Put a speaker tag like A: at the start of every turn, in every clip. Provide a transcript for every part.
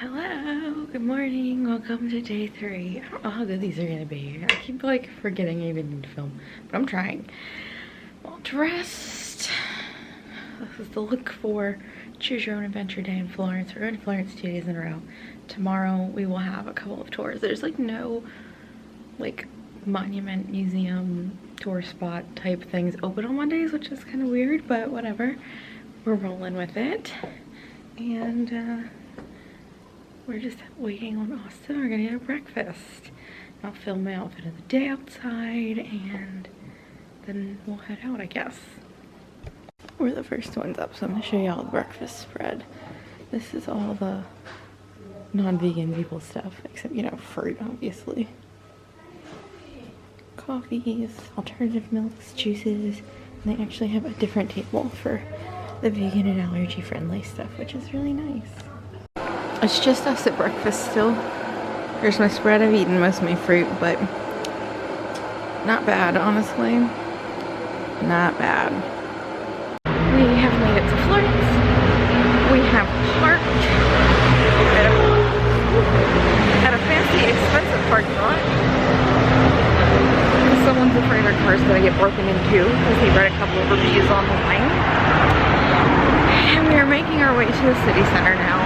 A: Hello, good morning, welcome to day 3. I don't know how good these are gonna be. I keep like forgetting I even need to film, but I'm trying. Well dressed. This is the look for Choose Your Own Adventure Day in Florence. We're going to Florence 2 days in a row. Tomorrow we will have a couple of tours. There's like no like monument, museum, tour spot type things open on Mondays, which is kind of weird, but whatever. We're rolling with it. And we're just waiting on Austin. We're gonna get breakfast. I'll film my outfit of the day outside and then we'll head out, I guess. We're the first ones up, so I'm gonna show you all the breakfast spread. This is all the non-vegan people stuff, except, you know, fruit, obviously. Coffees, alternative milks, juices, and they actually have a different table for the vegan and allergy-friendly stuff, which is really nice. It's just us at breakfast still. Here's my spread. I've eaten most of my fruit, but not bad, honestly. Not bad. We have made it to Florence. We have parked at a fancy, expensive parking lot. Someone's afraid our car's gonna get broken into because he read a couple of reviews online. And we are making our way to the city center now.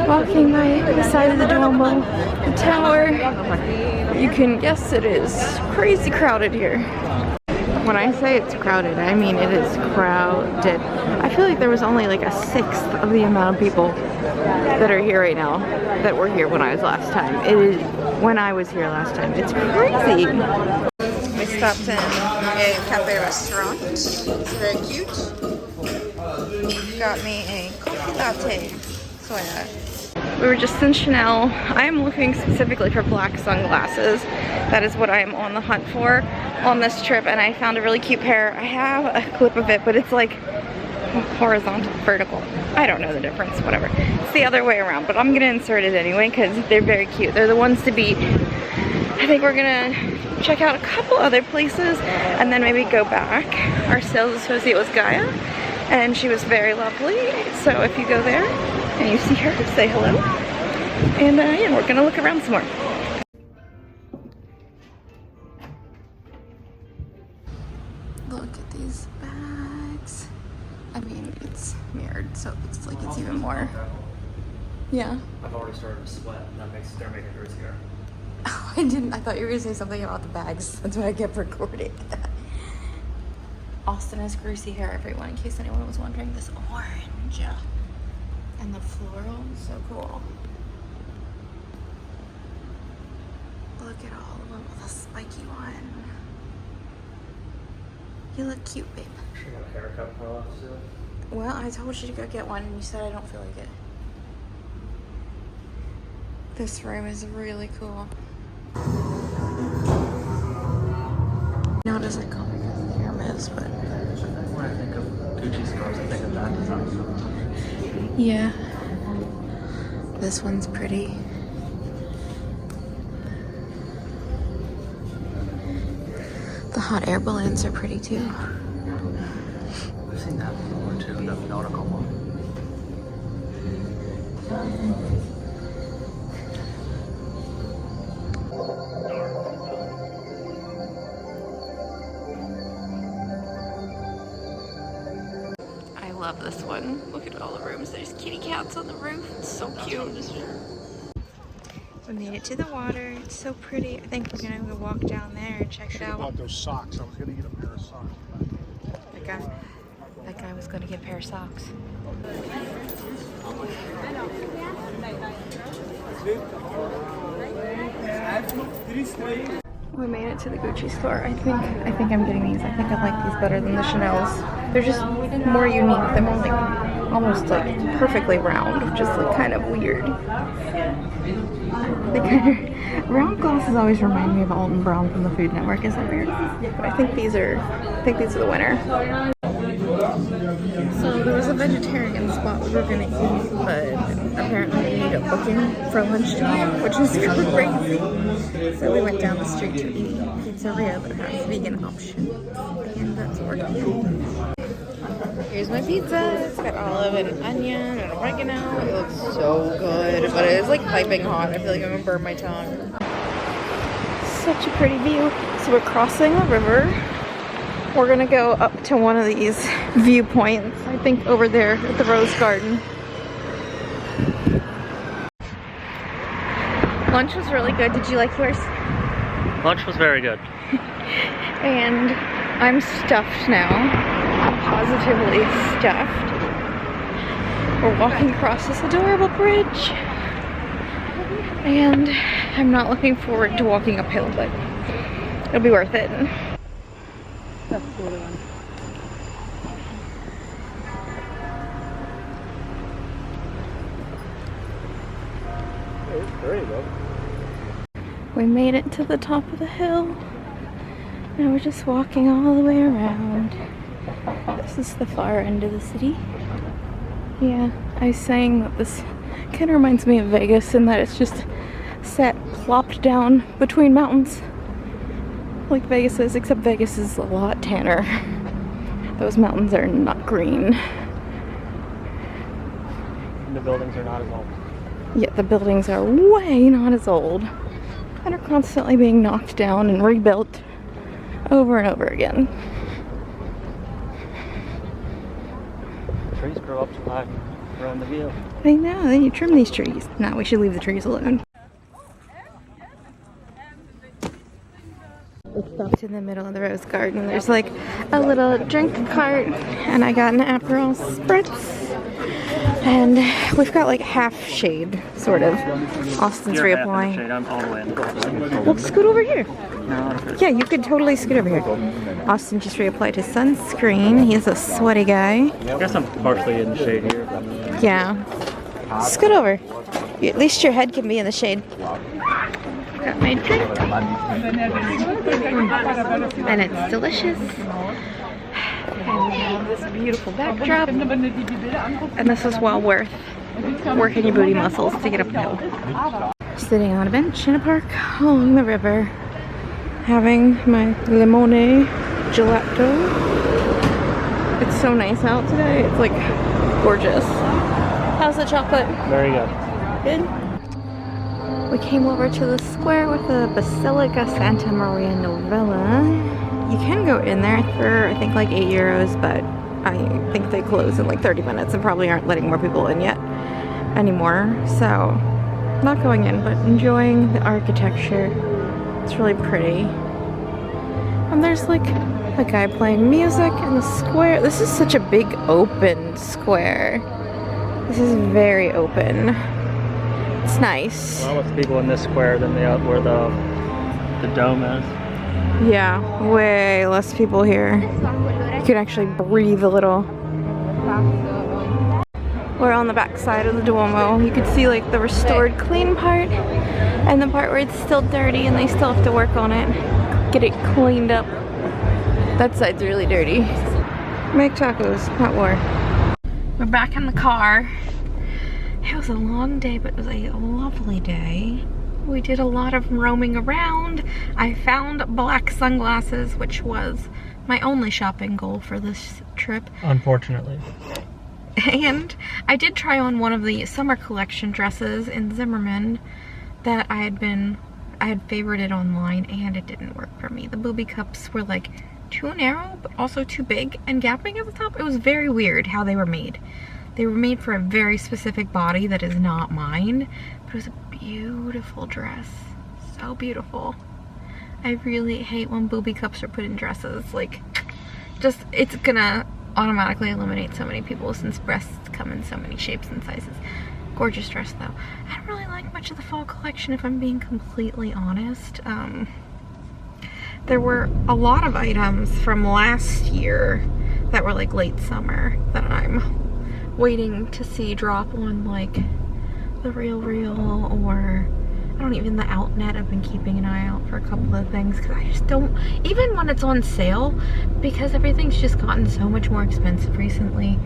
A: Walking by the side of the Duomo, the tower. You can guess it is crazy crowded here. When I say it's crowded, I mean it is crowded. I feel like there was only like a sixth of the amount of people that are here right now that were here when I was last time. It is when I was here last time. It's crazy.
B: We stopped in a cafe restaurant. It's very cute. Got me a coffee latte. So yeah.
A: We were just in Chanel. I am looking specifically for black sunglasses. That is what I am on the hunt for on this trip, and I found a really cute pair. I have a clip of it, but it's like horizontal, vertical. I don't know the difference, whatever. It's the other way around, but I'm gonna insert it anyway because they're very cute. They're the ones to beat. I think we're gonna check out a couple other places and then maybe go back. Our sales associate was Gaia, and she was very lovely. So if you go there and you see her, say hello. And yeah, we're gonna look around some more. Look at these bags. I mean, it's mirrored, so it looks like it's even more. Yeah.
C: I've already started to sweat. They're making hers here.
A: Oh, I didn't. I thought you were gonna say something about the bags. That's why I kept recording. Austin has greasy hair, everyone, in case anyone was wondering. This orange and the floral, so cool. Look at all of them. The spiky one. You look cute, babe.
C: She got a haircut for us too.
A: Well, I told you to go get one, and you said I don't feel like it. This room is really cool. Not as iconic as the Hermes, but
C: When I think of Gucci stores, I think of that design.
A: yeah. This one's pretty. The hot air balloons are pretty too.
C: I've seen that before too, the nautical one.
A: I love this one. Look at all the rooms. There's kitty cats on the roof. It's so cute. We made it to the water. It's so pretty. I think we're gonna go walk down there and check it
D: I
A: out.
D: bought those socks. I was gonna get a pair of socks.
A: That guy was gonna get a pair of socks. We made it to the Gucci store. I think I'm getting these. I think I like these better than the Chanel's. They're just more unique. They're more like almost like perfectly round, which is like kind of weird. They kind of round glasses always remind me of Alton Brown from the Food Network. Is that weird? But I think these are the winner. So there was a vegetarian spot we were gonna eat, but apparently we need a booking for lunchtime, which is crazy. So we went down the street to eat pizzeria that has vegan options, and that's working.
B: Here's my pizza. It's got olive and onion and oregano. It looks so good, but it is like piping hot. I feel like I'm gonna burn my tongue. Such a pretty view. So we're crossing a river. We're gonna go up to one of these viewpoints. I think over there at the Rose Garden. Lunch was really good. Did you like yours?
C: Lunch was very good.
B: And I'm stuffed now. I'm positively stuffed. We're walking across this adorable bridge. And I'm not looking forward to walking uphill, but it'll be worth it. That's a cool one.
C: There you go.
B: We made it to the top of the hill. Now we're just walking all the way around. This is the far end of the city. Yeah, I was saying that this kind of reminds me of Vegas in that it's just set plopped down between mountains like Vegas is, except Vegas is a lot tanner. Those mountains are not green.
C: And the buildings are not as old.
B: Yeah, the buildings are way not as old and are constantly being knocked down and rebuilt over and over again.
C: Trees grow up so high around the view.
B: I know, then you trim these trees. No, we should leave the trees alone. We stopped in the middle of the Rose Garden. There's like a little drink cart, and I got an Aperol Spritz. And we've got like half shade, sort of. Austin's
C: You're half in the
B: reapplying.
C: shade, I'm all the way in the
B: Well, scoot over here.
C: No,
B: Yeah, you could totally scoot over here. Austin just reapplied his sunscreen. He's a sweaty guy.
C: I guess I'm partially in the shade here.
B: Yeah. Scoot over. At least your head can be in the shade. Got my drink. And it's delicious. And we have this beautiful backdrop. And this is well worth working your booty muscles to get up the hill. Sitting on a bench in a park along the river, having my limone gelato. It's so nice out today. It's like gorgeous. How's the chocolate?
C: Very good.
B: Good. We came over to the square with the Basilica Santa Maria Novella. You can go in there for I think like €8, but I think they close in like 30 minutes and probably aren't letting more people in yet anymore. So not going in, but enjoying the architecture. It's really pretty. And there's like a guy playing music in the square. This is such a big open square. This is very open. It's nice.
C: Well, less people in this square than where the dome is.
B: Yeah, way less people here. You can actually breathe a little. We're on the back side of the Duomo. You can see like the restored clean part and the part where it's still dirty and they still have to work on it. Get it cleaned up. That side's really dirty. Make tacos, not war. We're back in the car. It was a long day, but it was a lovely day. We did a lot of roaming around. I found black sunglasses, which was my only shopping goal for this trip.
C: Unfortunately.
B: And I did try on one of the summer collection dresses in Zimmerman that I had favorited online, and it didn't work for me. The booby cups were like too narrow, but also too big and gapping at the top. It was very weird how they were made. They were made for a very specific body that is not mine, but it was a beautiful dress. So beautiful. I really hate when booby cups are put in dresses. Like, just, it's gonna automatically eliminate so many people since breasts come in so many shapes and sizes. Gorgeous dress though. I don't really like much of the fall collection if I'm being completely honest. There were a lot of items from last year that were like late summer that I'm waiting to see drop on like the Real or I don't even the Outnet. I've been keeping an eye out for a couple of things because I just don't, even when it's on sale, because everything's just gotten so much more expensive recently,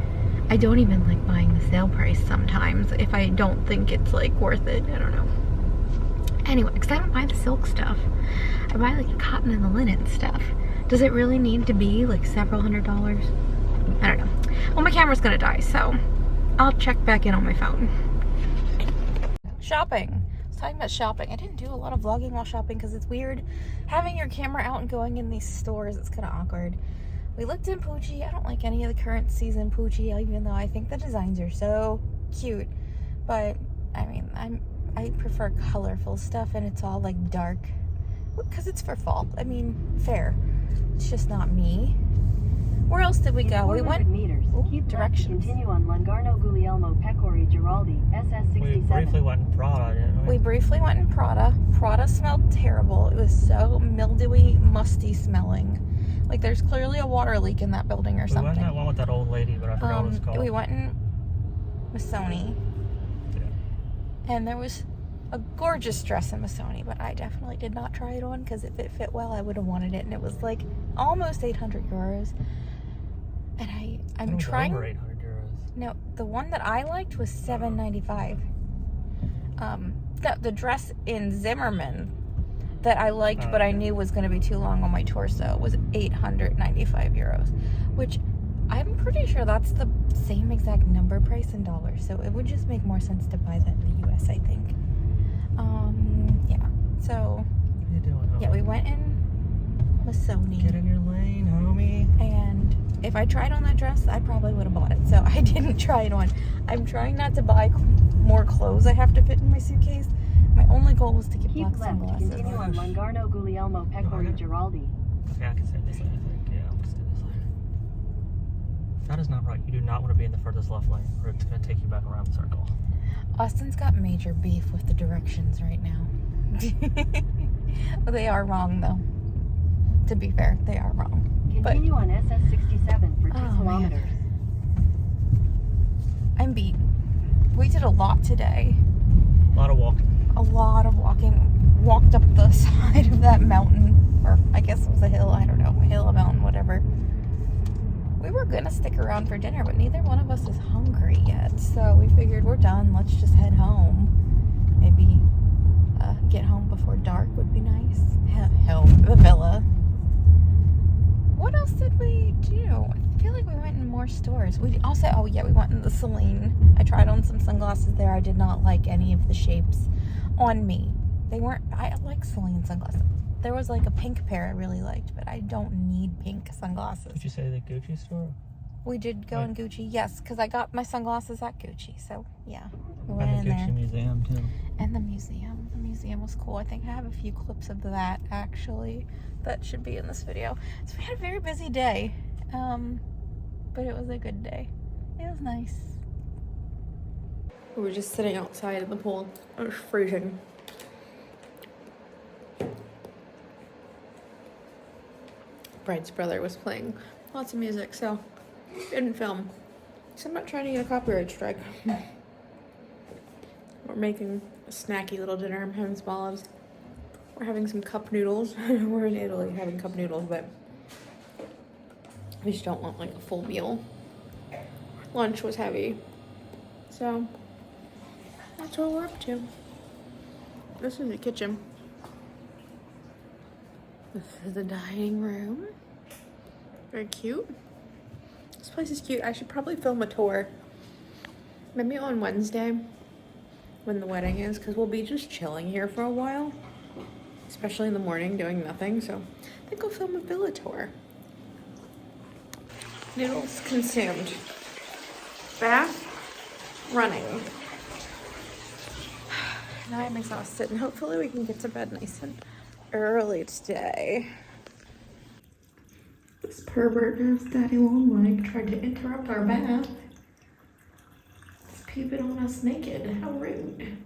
B: I don't even like buying the sale price sometimes if I don't think it's like worth it. I don't know. Anyway, because I don't buy the silk stuff. I buy like the cotton and the linen stuff. Does it really need to be like several $100s? I don't know. Well, my camera's gonna die, so I'll check back in on my phone. Shopping. I was talking about shopping. I didn't do a lot of vlogging while shopping because it's weird having your camera out and going in these stores. It's kind of awkward. We looked in Pucci. I don't like any of the current season Pucci, even though I think the designs are so cute. But I mean, I prefer colorful stuff, and it's all like dark because it's for fall. I mean, fair. It's just not me. Where else did we go? We went
E: meters. Keep
B: directions.
E: Continue on Lungarno Guglielmo Peccori Giraldi SS67.
C: We briefly went in Prada, didn't we?
B: We briefly went in Prada. Prada smelled terrible. It was so mildewy, musty smelling. Like there's clearly a water leak in that building or something.
C: We went in that one with that old lady, but I forgot what it's called.
B: We went in Missoni.
C: Yeah.
B: And there was a gorgeous dress in Missoni, but I definitely did not try it on because if it fit well, I would have wanted it. And it was like almost 800 euros. And I'm trying.
C: Over 800 euros.
B: No, the one that I liked was $7.95. The dress in Zimmerman that I liked, but I knew was going to be too long on my torso was 895 euros, which I'm pretty sure that's the same exact number price in dollars. So it would just make more sense to buy that in the US, I think. Yeah. So.
C: What are you doing, homie?
B: Yeah, we went in Missoni.
C: Get in your lane, homie.
B: And if I tried on that dress, I probably would have bought it. So I didn't try it on. I'm trying not to buy more clothes I have to fit in my suitcase. My only goal was to get
E: Keep
B: black
E: left.
B: sunglasses.
E: Continue on Lungarno Guglielmo Peccori Giraldi.
C: Okay, I can say this later, I think. Yeah, I'll just do this later. That is not right. You do not want to be in the furthest left lane, or it's going to take you back around the circle.
B: Austin's got major beef with the directions right now. They are wrong, though. To be fair, they are wrong.
E: Continue on SS67 for 2 kilometers.
B: I'm beat. We did a lot today.
C: A lot of walking.
B: A lot of walking. Walked up the side of that mountain, or I guess it was a hill, I don't know, a hill, a mountain, whatever. We were gonna stick around for dinner, but neither one of us is hungry yet, so we figured we're done, let's just head home. Maybe get home before dark would be nice. Home, the villa. What else did we do? I feel like we went in more stores. We also, oh yeah, we went in the Celine. I tried on some sunglasses there. I did not like any of the shapes on me. They weren't, I like Celine sunglasses. There was like a pink pair I really liked, but I don't need pink sunglasses.
C: Did you say the Gucci store?
B: We did go in Gucci, yes, because I got my sunglasses at Gucci, so yeah. We went
C: And the
B: in
C: Gucci
B: there.
C: museum, too.
B: And the museum. The museum was cool. I think I have a few clips of that, actually, that should be in this video. So we had a very busy day, but it was a good day. It was nice.
A: We were just sitting outside of the pool. It was freezing. Bride's brother was playing lots of music, so didn't film. So I'm not trying to get a copyright strike. We're making a snacky little dinner. I'm having some olives. We're having some cup noodles. We're in Italy having cup noodles, but we just don't want like a full meal. Lunch was heavy. So that's what we're up to. This is the kitchen. This is the dining room. Very cute. This place is cute. I should probably film a tour. Maybe on Wednesday when the wedding is, because we'll be just chilling here for a while. Especially in the morning doing nothing. So I think I'll film a villa tour. Noodles consumed. Bath running. Now I'm exhausted and hopefully we can get to bed nice and early today. This pervert has Daddy Longleg tried to interrupt our bath. He's peeping on us naked. How rude.